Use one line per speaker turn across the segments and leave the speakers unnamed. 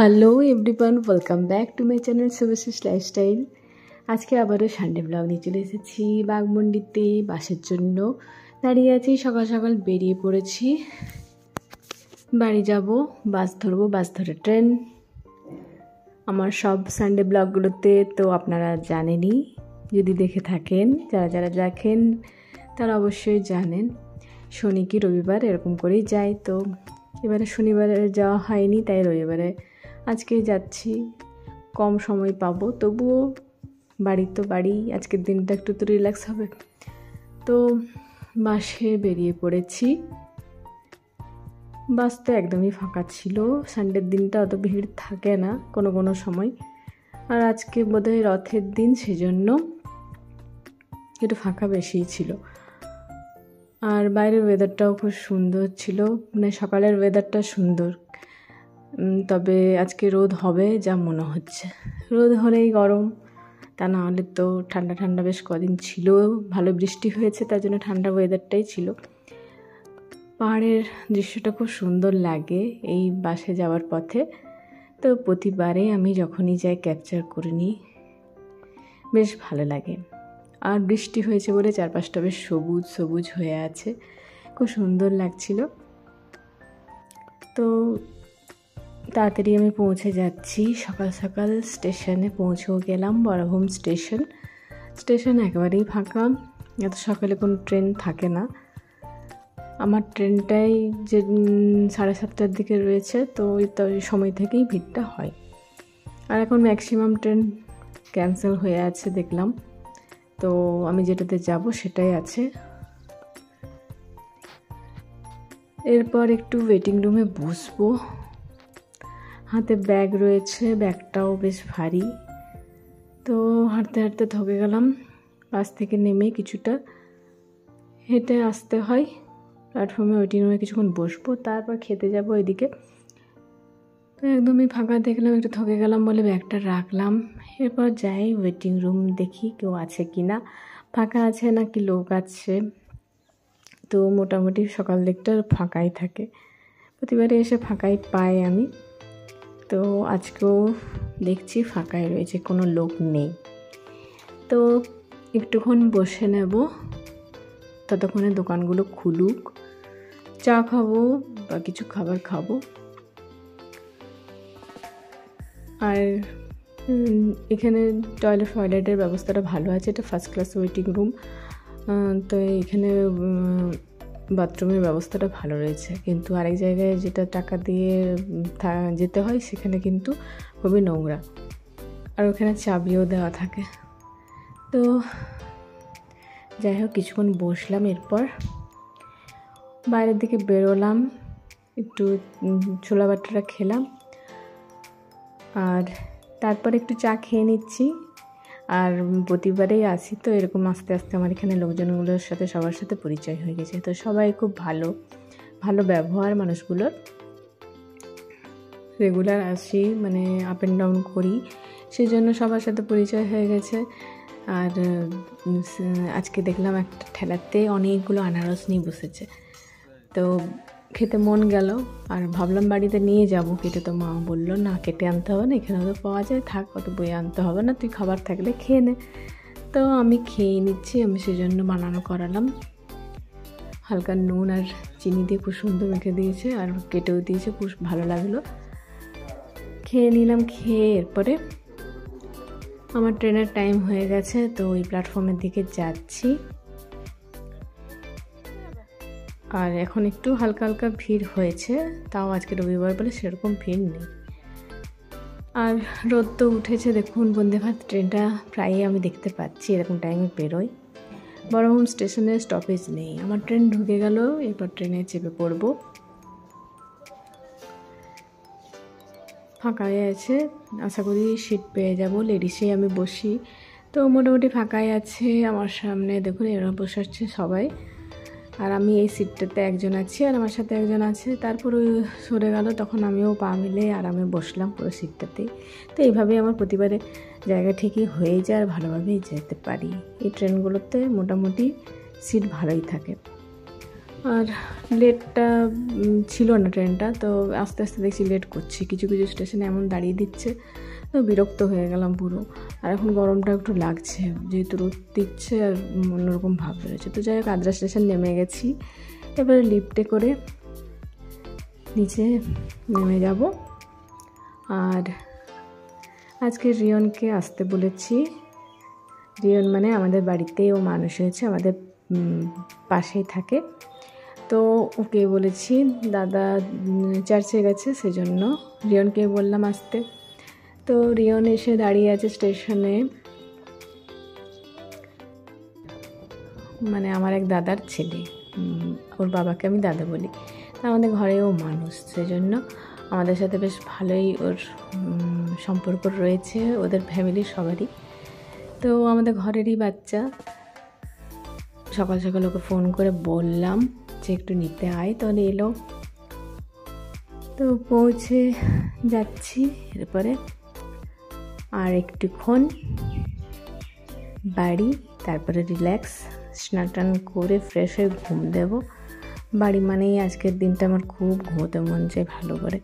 Hello everyone, welcome back to my channel Shubhashis lifestyle. আজকে আবারও Sunday blog নিয়ে চলে এসেছি বাঘমুন্ডিতে বাসের জন্য। দাঁড়িয়ে আছি, সকাল সকাল বেরিয়ে পড়েছি, বাড়ি যাব, বাস ধরবো, বাস ধরে ট্রেন। আমার সব সানডে ব্লগগুলোতে তো আপনারা জানেনই, যদি দেখে থাকেন, যারা যারা দেখেন তারা অবশ্যই জানেন শনি কি রবিবার এরকম করেই যাই। তো এবারে শনিবারে যাওয়া হয়নি, তাই রবিবারে আজকে যাচ্ছি। কম সময় পাবো, তবুও বাড়ি তো বাড়ি, আজকের দিনটা একটু তো রিল্যাক্স হবে। তো বাসে বেরিয়ে পড়েছি। বাস তো একদমই ফাঁকা ছিল, সানডের দিনটা অত ভিড় থাকে না কোনো কোনো সময়, আর আজকে বোধহয় রথের দিন, সেজন্য একটু ফাঁকা বেশিই ছিল। আর বাইরের ওয়েদারটাও খুব সুন্দর ছিল, মানে সকালের ওয়েদারটা সুন্দর, তবে আজকে রোদ হবে যা মনে হচ্ছে। রোদ হলেই গরম, তা না হলে তো ঠান্ডা ঠান্ডা বেশ কদিন ছিল, ভালো বৃষ্টি হয়েছে, তার জন্য ঠান্ডা ওয়েদারটাই ছিল। পাহাড়ের দৃশ্যটা খুব সুন্দর লাগে এই বাসে যাওয়ার পথে, তো প্রতিবারে আমি যখনই যাই ক্যাপচার করে নিই, বেশ ভালো লাগে। আর বৃষ্টি হয়েছে বলে চারপাশটা বেশ সবুজ সবুজ হয়ে আছে, খুব সুন্দর লাগছিল। তো তাড়াতাড়ি আমি পৌঁছে যাচ্ছি, সকাল সকাল স্টেশনে পৌঁছেও গেলাম। বরভূম স্টেশন একেবারেই ফাঁকা, এত সকালে কোনো ট্রেন থাকে না। আমার ট্রেনটাই যে 7:30টার দিকে রয়েছে, তো ওই সময় থেকেই ভিড়টা হয়। আর এখন ম্যাক্সিমাম ট্রেন ক্যান্সেল হয়ে আছে দেখলাম, তো আমি যেটাতে যাব সেটাই আছে। এরপর একটু ওয়েটিং রুমে বসবো, হাতে ব্যাগ রয়েছে, ব্যাগটাও বেশ ভারী। তো হাঁটতে হাঁটতে থকে গেলাম, বাস থেকে নেমে কিছুটা হেঁটে আসতে হয় প্ল্যাটফর্মে। ওয়েটিং রুমে কিছুক্ষণ বসবো, তারপর খেতে যাব এদিকে। তো একদমই ফাঁকা দেখলাম, একটু থকে গেলাম বলে ব্যাগটা রাখলাম। এরপর যাই ওয়েটিং রুম, দেখি কেউ আছে কি না, ফাঁকা আছে নাকি লোক আছে। তো মোটামুটি সকাল দিকটা ফাঁকাই থাকে, প্রতিবারে এসে ফাঁকাই পাই আমি। তো আজকেও দেখছি ফাঁকাই রয়েছে, কোনো লোক নেই। তো একটুক্ষণ বসে নেব, ততক্ষণে দোকানগুলো খুলুক, চা খাবো বা কিছু খাবার খাবো। আর এখানে টয়লেটের ব্যবস্থাটা ভালো আছে, এটা ফার্স্ট ক্লাস ওয়েটিং রুম। তো এখানে বাথরুমের ব্যবস্থাটা ভালো রয়েছে, কিন্তু আরেক জায়গায় যেটা টাকা দিয়ে যেতে হয় সেখানে কিন্তু খুবই নোংরা, আর ওখানে চাবিও দেওয়া থাকে। তো যাই হোক, কিছুক্ষণ বসলাম, এরপর বাইরের দিকে বেরোলাম, একটু ছোলা বাটাটা খেলাম, আর তারপর একটু চা খেয়ে নিচ্ছি। আর প্রতিবারেই আসি, তো এরকম আস্তে আস্তে আমার এখানে লোকজনগুলোর সাথে সবার সাথে পরিচয় হয়ে গেছে। তো সবাই খুব ভালো ভালো ব্যবহার মানুষগুলোর। রেগুলার আসি, মানে আপ অ্যান্ড ডাউন করি, সেই জন্য সবার সাথে পরিচয় হয়ে গেছে। আর আজকে দেখলাম একটা ঠেলাতে অনেকগুলো আনারস নিয়ে বসেছে, তো খেতে মন গেল, আর ভাবলাম বাড়িতে নিয়ে যাব কেটে। তো মা বললো না, কেটে আনতে হবে না, এখানে তো পাওয়া যায়, থাক, অত বই আনতে হবে না, তুই খাবার থাকলে খেয়ে নে। তো আমি খেয়ে নিচ্ছি, আমি সেজন্য বানানো করালাম। হালকা নুন আর চিনি দিয়ে খুব সুন্দর মেখে দিয়েছে, আর কেটেও দিয়েছে, খুব ভালো লাগলো। খেয়ে নিলাম, খেয়ে এরপরে আমার ট্রেনের টাইম হয়ে গেছে, তো ওই প্ল্যাটফর্মের দিকে যাচ্ছি। আর এখন একটু হালকা হালকা ভিড় হয়েছে, তাও আজকে রবিবার বলে সেরকম ভিড় নেই। আর রোদ তো উঠেছে, দেখুন বন্দে ভারত ট্রেনটা প্রায়ই আমি দেখতে পাচ্ছি এরকম টাইমে বেরোয়। বরভূম স্টেশনে স্টপেজ নেই, আমার ট্রেন ঢুকে গেল, এরপর ট্রেনে চেপে পড়ব। ফাঁকাই আছে, আশা করি সিট পেয়ে যাব, লেডিসে আমি বসি। তো মোটামুটি ফাঁকাই আছে। আমার সামনে দেখুন এরা বসে আছে সবাই, আর আমি এই সিটটাতে একজন আছি, আর আমার সাথে একজন আছে। তারপর ওই সরে গেল, তখন আমিও পা মিলে আরামে বসলাম পুরো সিটটাতেই। তো এইভাবেই আমার প্রতিবারে জায়গা ঠিকই হয়ে যায়, আর ভালোভাবেই যেতে পারি। এই ট্রেনগুলোতে মোটামুটি সিট ভালোই থাকে। আর লেটটা ছিল না ট্রেনটা, তো আস্তে আস্তে দেখছি লেট করছে, কিছু কিছু স্টেশনে এমন দাঁড়িয়ে দিচ্ছে, তো বিরক্ত হয়ে গেলাম পুরো। আর এখন গরমটা একটু লাগছে, যেহেতু রোদ দিচ্ছে আর অন্যরকম ভাব রয়েছে। তো যাই হোক, আদ্রা স্টেশন নেমে গেছি, এবারে লিফটে করে নিচে নেমে যাব। আর আজকে রিয়নকে আসতে বলেছি। রিয়ন মানে আমাদের বাড়িতেও মানুষ হয়েছে, আমাদের পাশেই থাকে। তো ওকে বলেছি, দাদা চার্চে গেছে, সেজন্য রিয়নকে বললাম আসতে। তো রিয়ন এসে দাঁড়িয়ে আছে স্টেশনে, মানে আমার এক দাদার ছেলে, ওর বাবাকে আমি দাদা বলি। আমাদের ঘরেও মানুষ, সেজন্য আমাদের সাথে বেশ ভালোই ওর সম্পর্ক রয়েছে, ওদের ফ্যামিলির সবারই। তো আমাদের ঘরেরই বাচ্চা, সকাল সকাল ওকে ফোন করে বললাম যে একটু নিতে আয়, তাহলে এলো। তো পৌঁছে যাচ্ছি, এরপরে আর একটুক্ষণ বাড়ি, তারপরে রিল্যাক্স, স্নান টান করে ফ্রেশ হয়ে ঘুম দেব। বাড়ি মানেই আজকের দিনটা আমার খুব ঘুমোতে মন চাই ভালো করে,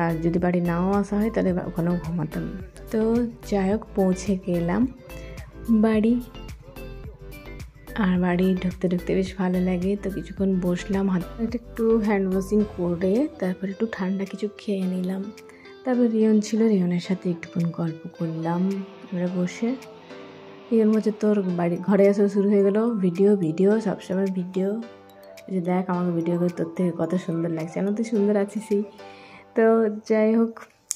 আর যদি বাড়ি নাও আসা হয় তাহলে ওখানেও ঘুমাতাম। তো যাই হোক, পৌঁছে গেলাম বাড়ি। আর বাড়ি ঢুকতে ঢুকতে বেশ ভালো লাগে, তো কিছুক্ষণ বসলাম, হাতে একটু হ্যান্ড ওয়াশিং করে তারপর একটু ঠান্ডা কিছু খেয়ে নিলাম। তারপর রিয়ন ছিল, রিয়নের সাথে একটুক্ষণ গল্প করলাম আমরা বসে। রিয়ন বলছে তোর বাড়ি ঘরে আসা শুরু হয়ে গেল, ভিডিও ভিডিও সবসময় ভিডিও, যে দেখ আমাকে ভিডিও করে তোর থেকে কত সুন্দর লাগছে, আমি তো সুন্দর আছিসই। তো যাই হোক,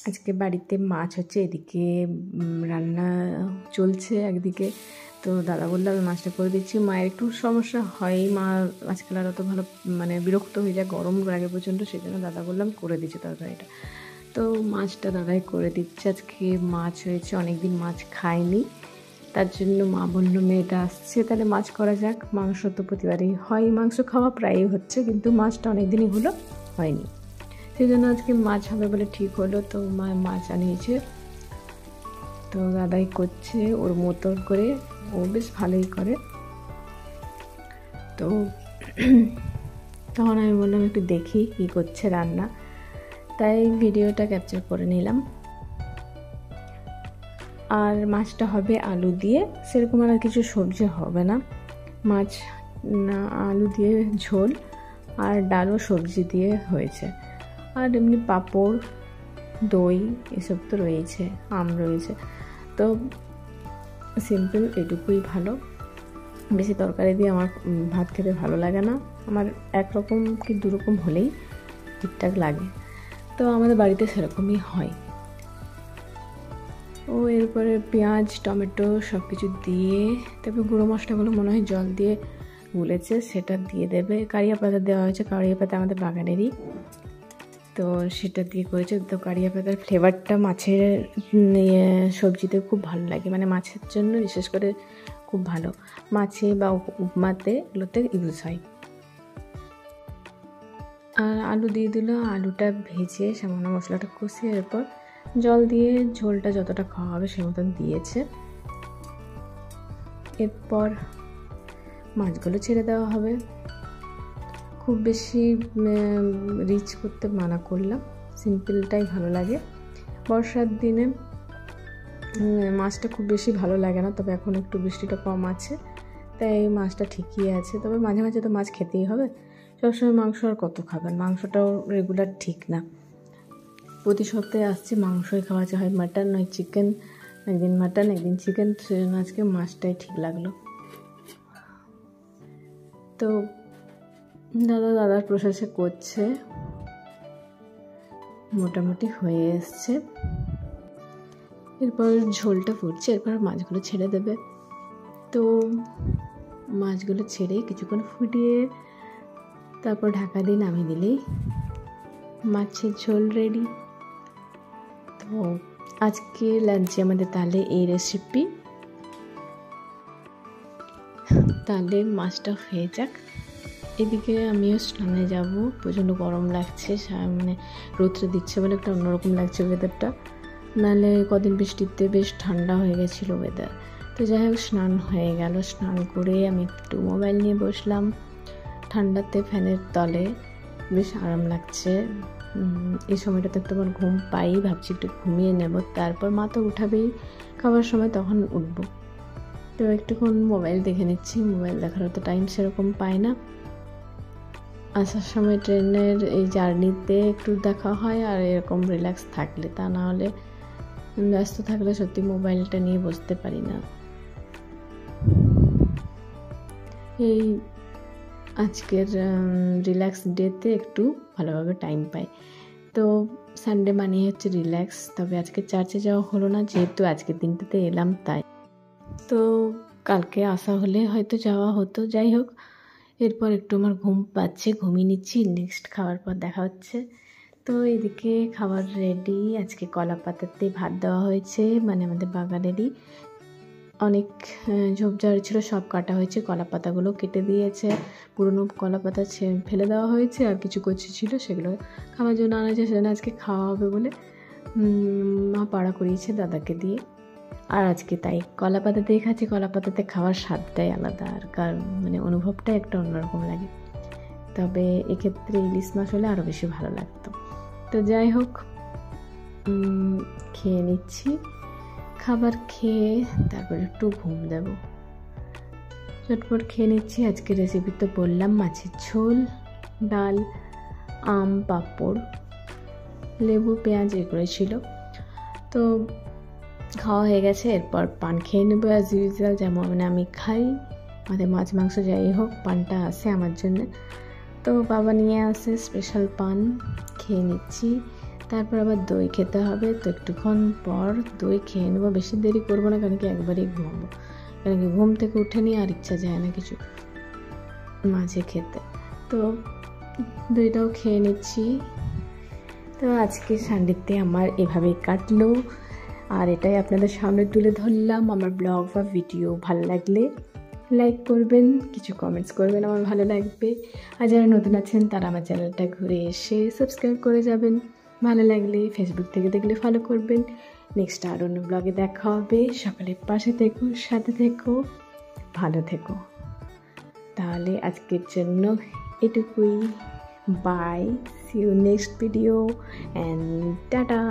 আজকে বাড়িতে মাছ হচ্ছে, এদিকে রান্না চলছে একদিকে। তো দাদা বললো আমি মাছটা করে দিচ্ছি। মায়ের একটু সমস্যা হয়, মা আজকাল আর অত ভালো মানে বিরক্ত হয়ে যায়, গরম লাগে প্রচণ্ড, সেই জন্য দাদা বললাম করে দিচ্ছি তরকারিটা। তো মাছটা দাদাই করে দিচ্ছে। আজকে মাছ হয়েছে, অনেক দিন মাছ খাইনি, তার জন্য মা বললো মেয়েটা আসছে তাহলে মাছ করা যাক। মাংস তো প্রতিবারই হয়, মাংস খাওয়া প্রায়ই হচ্ছে, কিন্তু মাছটা অনেক দিনই হলো হয়নি, সেই জন্য আজকে মাছ হবে বলে ঠিক হলো। তো মা মাছ আনিয়েছে, তো দাদাই করছে ওর মতো করে, ও বেশ ভালোই করে। তো তখন আমি বললাম একটু দেখি কী করছে রান্না, তাই ভিডিওটা ক্যাপচার করে নিলাম। আর মাছটা হবে আলু দিয়ে, সেরকম আর কিছু সবজি হবে না, মাছ না আলু দিয়ে ঝোল, আর ডালও সবজি দিয়ে হয়েছে। আর এমনি পাঁপড়, দই এসব তো রয়েছে, আম রয়েছে, তো সিম্পল এটুকুই ভালো। বেশি তরকারি দিয়ে আমার ভাত খেতে ভালো লাগে না, আমার একরকম কি দুরকম হলেই ঠিকঠাক লাগে, তো আমাদের বাড়িতে সেরকমই হয়। ও এরপরে পেঁয়াজ টমেটো সব কিছু দিয়ে, তারপর গুঁড়ো মশলাগুলো মনে হয় জল দিয়ে গুলেছে, সেটা দিয়ে দেবে। কারিয়া পাতা দেওয়া হয়েছে, কারিয়া পাতা আমাদের বাগানেরই, তো সেটা দিয়ে করেছে। তো কারিয়া পাতার ফ্লেভারটা মাছের সবজিতে খুব ভালো লাগে, মানে মাছের জন্য বিশেষ করে খুব ভালো, মাছে বা উপমাতে এগুলোতে ইউজ হয়। আর আলু দিয়ে দিল, আলুটা ভেজে সামান্য মশলাটা কষিয়ে এরপর জল দিয়ে ঝোলটা যতটা খাওয়া হবে সে মতন দিয়েছে। এরপর মাছগুলো ছেড়ে দেওয়া হবে, খুব বেশি রিচ করতে মানা করলাম, সিম্পলটাই ভালো লাগে। বর্ষার দিনে মাছটা খুব বেশি ভালো লাগে না, তবে এখন একটু বৃষ্টিটা কম আছে তাই মাছটা ঠিকই আছে। তবে মাঝে মাঝে তো মাছ খেতেই হবে, সবসময় মাংস আর কত খাবেন, মাংসটাও রেগুলার ঠিক না। প্রতি সপ্তাহে আসছে মাংসই খাওয়া হয়, মাটন নয় চিকেন, একদিন মাটন একদিন চিকেন, সেজন্য আজকে মাছটাই ঠিক লাগলো। তো দাদার প্রসেসে করছে, মোটামুটি হয়ে এসছে। এরপর ঝোলটা ফুটছে, এরপর মাছগুলো ছেড়ে দেবে। তো মাছগুলো ছেড়ে কিছুক্ষণ ফুটিয়ে তারপর ঢাকা দিয়ে নামিয়ে দিলেই মাছের ঝোল রেডি। তো আজকে লাঞ্চে আমাদের তাহলে এই রেসিপি, তাহলে মাছটা হয়ে যাক। এদিকে আমিও স্নানে যাব, প্রচণ্ড গরম লাগছে, মানে রৌদ্র দিচ্ছে বলে একটা অন্যরকম লাগছে ওয়েদারটা, নাহলে কদিন বৃষ্টিতে বেশ ঠান্ডা হয়ে গেছিলো ওয়েদার। তো যাই হোক স্নান হয়ে গেল, স্নান করে আমি একটু মোবাইল নিয়ে বসলাম, ঠান্ডাতে ফ্যানের তলে বেশ আরাম লাগছে। এই সময়টাতে একটু আমার ঘুম পাই, ভাবছি একটু ঘুমিয়ে নেব, তারপর মা তো উঠাবেই খাবার সময়, তখন উঠবো। তো একটুক্ষণ মোবাইল দেখে নিচ্ছি, মোবাইল দেখারও তো টাইম সেরকম পাই না। আসার সময় ট্রেনের এই জার্নিতে একটু দেখা হয়, আর এরকম রিল্যাক্স থাকলে, তা না হলে ব্যস্ত থাকলে সত্যি মোবাইলটা নিয়ে বসতে পারি না। এই আজকের রিল্যাক্স ডেতে একটু ভালোভাবে টাইম পাই। তো সানডে মানিয়ে হচ্ছে রিল্যাক্স। তবে আজকে চার্চে যাওয়া হলো না, যেহেতু আজকের দিনটাতে এলাম তাই। তো কালকে আসা হলে হয়তো যাওয়া হতো। যাই হোক, এরপর একটু আমার ঘুম পাচ্ছে, ঘুমিয়ে নিচ্ছি। নেক্সট খাওয়ার পর দেখা হচ্ছে। তো এদিকে খাবার রেডি। আজকে কলা পাতাতে ভাত দেওয়া হয়েছে, মানে আমাদের বাগানেরই অনেক ঝোপঝাড় ছিল, সব কাটা হয়েছে। কলা পাতাগুলো কেটে দিয়েছে, পুরনো কলা পাতা ফেলে দেওয়া হয়েছে, আর কিছু কচি ছিল সেগুলো খাওয়ার জন্য আনা হয়েছে। সেজন্য আজকে খাওয়া হবে বলে মা পাড়া করিয়েছে দাদাকে দিয়ে। আর আজকে তাই কলা পাতাতে খাচ্ছি। কলা পাতাতে খাওয়ার স্বাদটাই আলাদা, আর মানে অনুভবটা একটা অন্যরকম লাগে। তবে এক্ষেত্রে ইলিশ মাছ হলে আরও বেশি ভালো লাগতো। তো যাই হোক, খেয়ে নিচ্ছি। খাবার খেয়ে তারপর একটু ঘুম দেব। চটপট খেয়ে নিচ্ছি। আজকে রেসিপি তো বললাম, মাছের ঝোল, ডাল, আম, পাঁপড়, লেবু, পেঁয়াজ এগুলো ছিল। তো খাওয়া হয়ে গেছে, এরপর পান খেয়ে নেবো অ্যাজ ইউজুয়াল, যেমন আমি খাই। আমাদের মাছ মাংস যাই হোক, পানটা আসে আমার জন্য। তো বাবা নিয়ে আসে স্পেশাল পান, খেয়ে নিচ্ছি। তারপর আবার দই খেতে হবে। তো একটুক্ষণ পর দই খেয়ে নেবো, বেশি দেরি করবো না, কারণ কি একবারেই ঘুমাবো। কারণ কি ঘুম থেকে উঠে নিয়ে আর ইচ্ছা যায় না কিছু মাঝে খেতে। তো দইটাও খেয়ে নিচ্ছি। তো আজকে সানডেতে আমার এভাবেই কাটলো, আর এটাই আপনাদের সামনে তুলে ধরলাম। আমার ব্লগ বা ভিডিও ভালো লাগলে লাইক করবেন, কিছু কমেন্টস করবেন, আমার ভালো লাগবে। আর যারা নতুন আছেন তারা আমার চ্যানেলটা ঘুরে এসে সাবস্ক্রাইব করে যাবেন। ভালো লাগলে ফেসবুক থেকে দেখলে ফলো করবেন। নেক্সট আর অন্য ব্লগে দেখা হবে। সকালের পাশে থেকো, সাথে থেকো, ভালো থেকো। তাহলে আজকের জন্য এটুকুই। Bye, see you next video and tata.